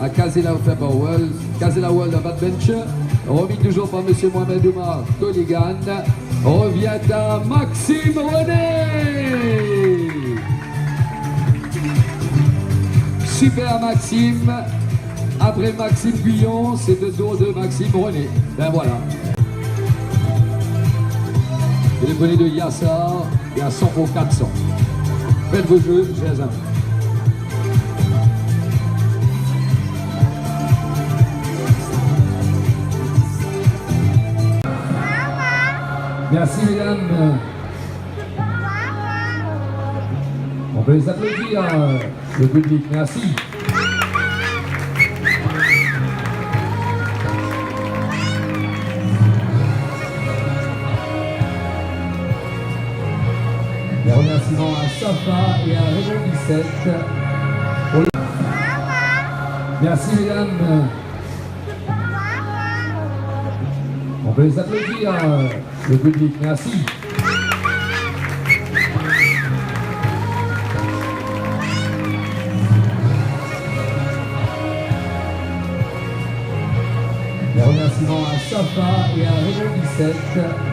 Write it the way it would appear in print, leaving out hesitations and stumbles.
à Casella World of Adventure, remis toujours par M. Mohamed Oumar Toligan, revient à Maxime René. Super Maxime. Après Maxime Guyon, c'est le tour de Maxime René. Ben voilà. Et les bonnets de Yassar, et à 100 pour 400. Faites vos jeux, je les invite. Merci mesdames. On peut les applaudir, le public. Merci. Les remerciements à Safa et à Raymond 17. Merci mesdames. On peut les applaudir, le public. Merci. Les remerciements à Safa et à Raymond 17.